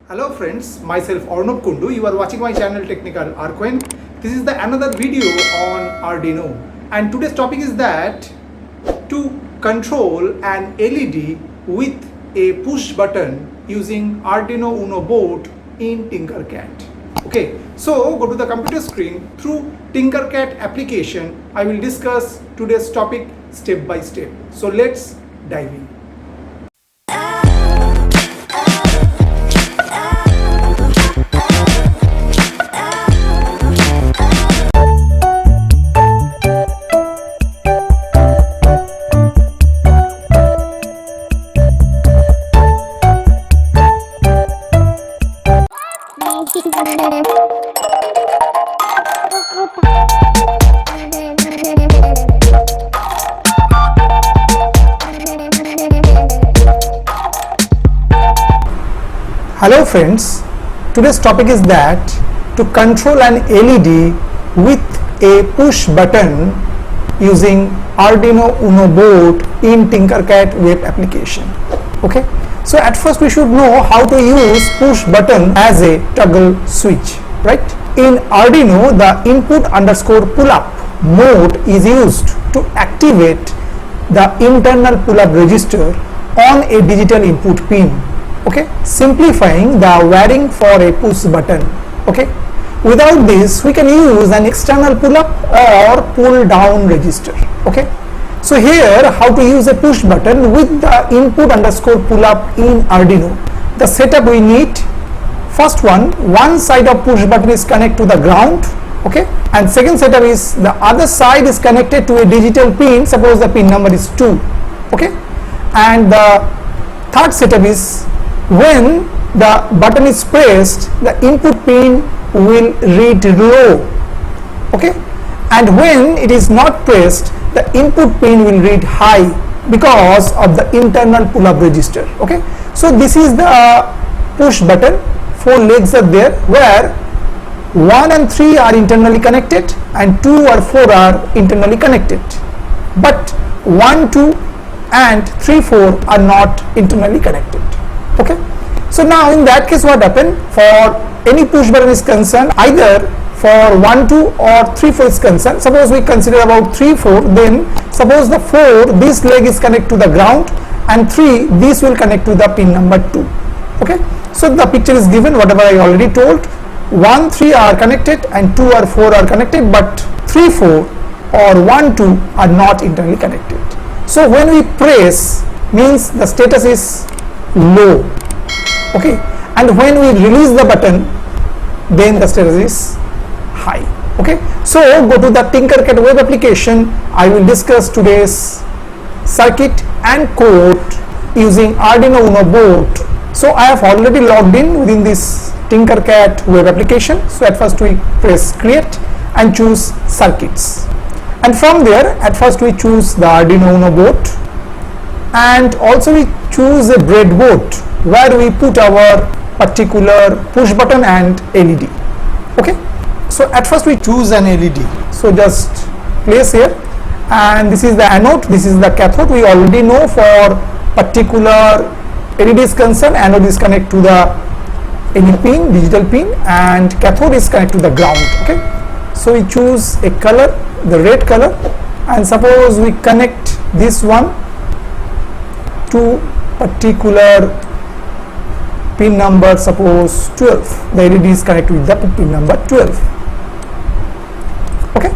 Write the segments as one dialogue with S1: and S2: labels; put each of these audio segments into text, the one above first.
S1: Hello friends, myself Arnab Kundu. You are watching my channel Technical Arquin. This is the another video on Arduino, and today's topic is that to control an LED with a push button using Arduino UNO board in Tinkercad. Okay, so go to the computer screen. Through Tinkercad application, I will discuss today's topic step by step. So let's dive in. Hello friends, today's topic is that to control an LED with a push button using Arduino UNO board in Tinkercad Web Application. Okay, so at first we should know how to use push button as a toggle switch, right? In Arduino, the input underscore pull up mode is used to activate the internal pull up register on a digital input pin. Okay, simplifying the wiring for a push button. Okay, without this we can use an external pull up or pull down register. Okay, so here how to use a push button with the input underscore pull up in Arduino. The setup we need: first one side of push button is connected to the ground. Okay, and second setup is the other side is connected to a digital pin. Suppose the pin number is 2. Okay, and the third setup is when the button is pressed, the input pin will read low. Okay, and when it is not pressed, the input pin will read high because of the internal pull up register. Okay, so this is the push button. 4 legs are there where 1 and 3 are internally connected and 2 or 4 are internally connected, but 1, 2 and 3, 4 are not internally connected. Okay, so now in that case what happened, for any push button is concerned, either for 1, 2 or 3, 4 is concerned. Suppose we consider about 3, 4, then suppose the 4, this leg is connected to the ground, and 3, this will connect to the pin number 2. Okay, so the picture is given whatever I already told. 1, 3 are connected and 2 or 4 are connected, but 3, 4 or 1, 2 are not internally connected. So when we press, means the status is low. Okay, and when we release the button, then the status is high. Okay, so go to the Tinkercad Web Application. I will discuss today's circuit and code using Arduino UNO board. So I have already logged in within this Tinkercad Web Application. So at first we press create and choose circuits, and from there at first we choose the Arduino UNO board, and also we choose a breadboard where we put our particular push button and LED. Okay, so at first we choose an LED. So just place here, and this is the anode, this is the cathode. We already know for particular LED is concerned, anode is connected to the any pin, digital pin, and cathode is connected to the ground. Okay, so we choose a color, the red color, and suppose we connect this one to particular pin number, suppose 12. The LED is connected with the pin number 12. Okay,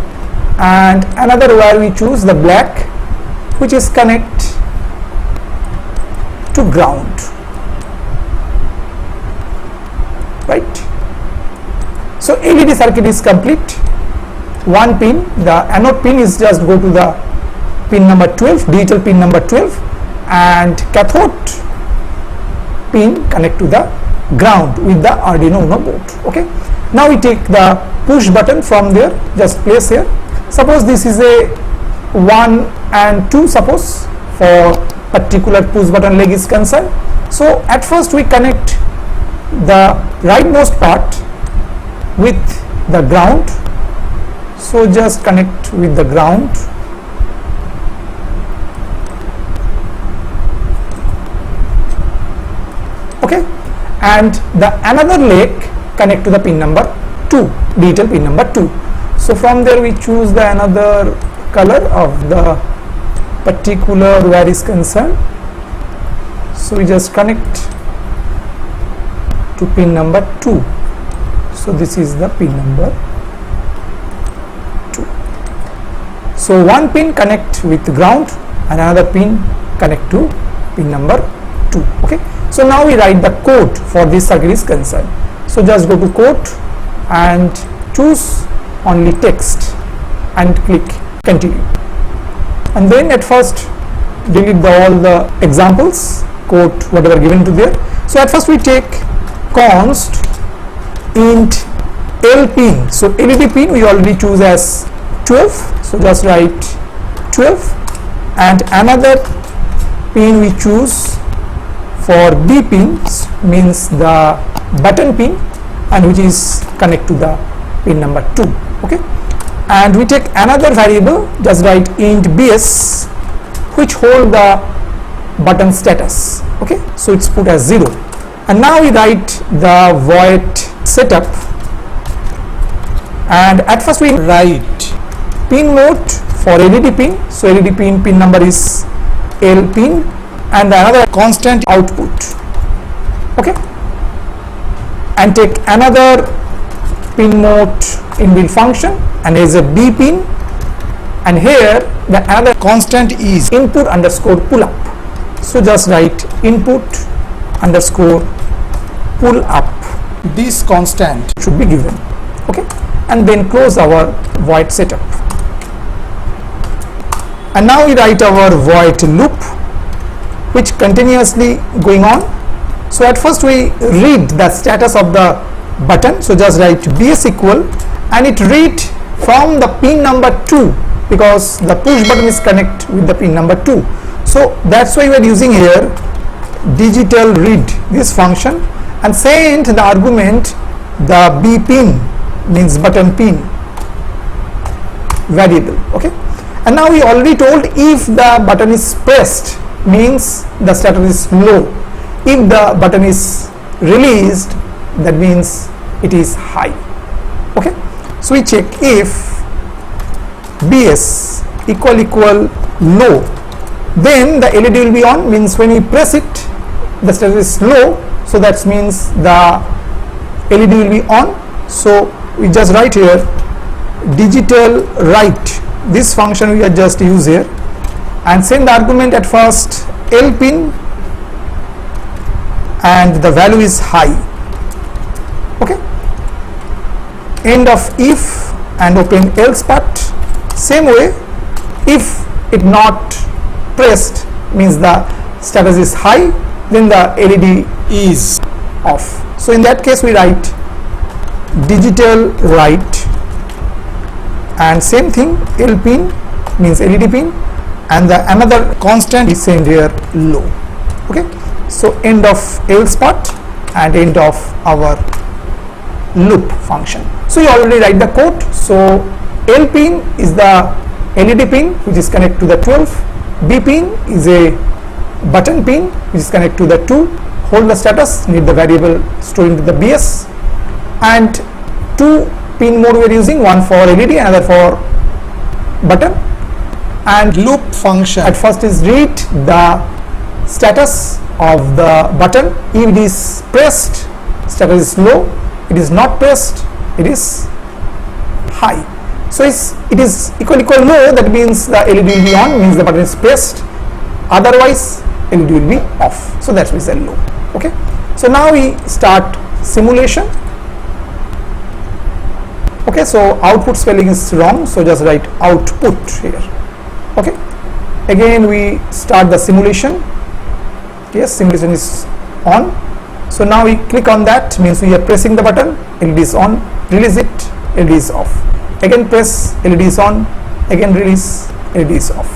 S1: and another wire we choose the black, which is connect to ground. Right, so LED circuit is complete. One pin, the anode pin, is just go to the pin number 12, digital pin number 12, and cathode pin connect to the ground with the Arduino UNO board. Okay, now we take the push button from there, just place here. Suppose this is a 1 and 2, suppose for particular push button leg is concerned. So at first we connect the rightmost part with the ground. So just connect with the ground. Okay, and the another leg connect to the pin number 2, digital pin number 2. So from there we choose the another color of the particular where is concerned. So we just connect to pin number 2. So this is the pin number 2. So one pin connect with ground and another pin connect to pin number 2. Okay. So now we write the code for this circuit is concerned. So just go to code and choose only text and click continue. And then at first delete all the examples code whatever given to there. So at first we take const int L pin. So LED pin we already choose as 12. So just write 12, and another pin we choose for B pins means the button pin, and which is connect to the pin number 2. Okay, and we take another variable, just write int BS, which hold the button status. Okay, so it's put as 0. And now we write the void setup, and at first we write pin mode for LED pin. So LED pin number is L pin, and another constant output. Okay, and take another pin mode inbuilt function and as a B pin, and here the another constant is input underscore pull up. So just write input underscore pull up. This constant should be given. Okay, and then close our void setup. And now we write our void loop, which continuously going on. So at first we read the status of the button. So just write BS equal, and it read from the pin number 2 because the push button is connect with the pin number 2. So that's why we are using here digital read this function, and send the argument the B pin means button pin variable. Okay, and now we already told if the button is pressed means the status is low, if the button is released that means it is high. Okay, so we check if BS equal low, then the LED will be on, means when we press it the status is low, so that means the LED will be on. So we just write here digital write, this function we are just use here, and send the argument at first L pin and the value is high. Okay, end of if and open else part. Same way, if it not pressed means the status is high, then the LED is off. So in that case we write digital write, and same thing L pin means LED pin, and the another constant is send here low. Okay, so end of else part and end of our loop function. So you already write the code. So L pin is the LED pin which is connect to the 12, B pin is a button pin which is connect to the 2, hold the status, need the variable stored into the BS, and 2 pin mode we are using, one for LED, another for button. And loop function at first is read the status of the button. If it is pressed, status is low, it is not pressed, it is high. So it is equal low, that means the LED will be on, means the button is pressed, otherwise LED will be off. So that's why it's low. Okay, so now we start simulation. Okay, so output spelling is wrong, so just write output here. Okay, again we start the simulation. Yes, simulation is on. So now we click on that, means we are pressing the button, LED is on, release it, LED is off. Again press, LED is on, again release, LED is off.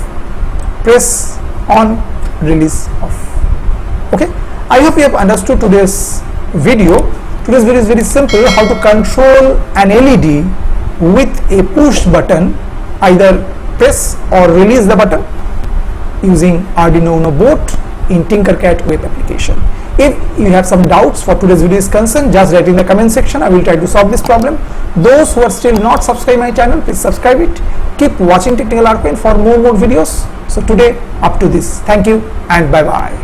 S1: Press on, release off. Okay, I hope you have understood today's video. Today's video is very simple, how to control an LED with a push button, either press or release the button using Arduino UNO board in Tinkercad Web Application. If you have some doubts for today's video is concerned, just write in the comment section. I will try to solve this problem. Those who are still not subscribed my channel, please subscribe it. Keep watching Technical Arduino for more videos. So today up to this. Thank you and bye bye.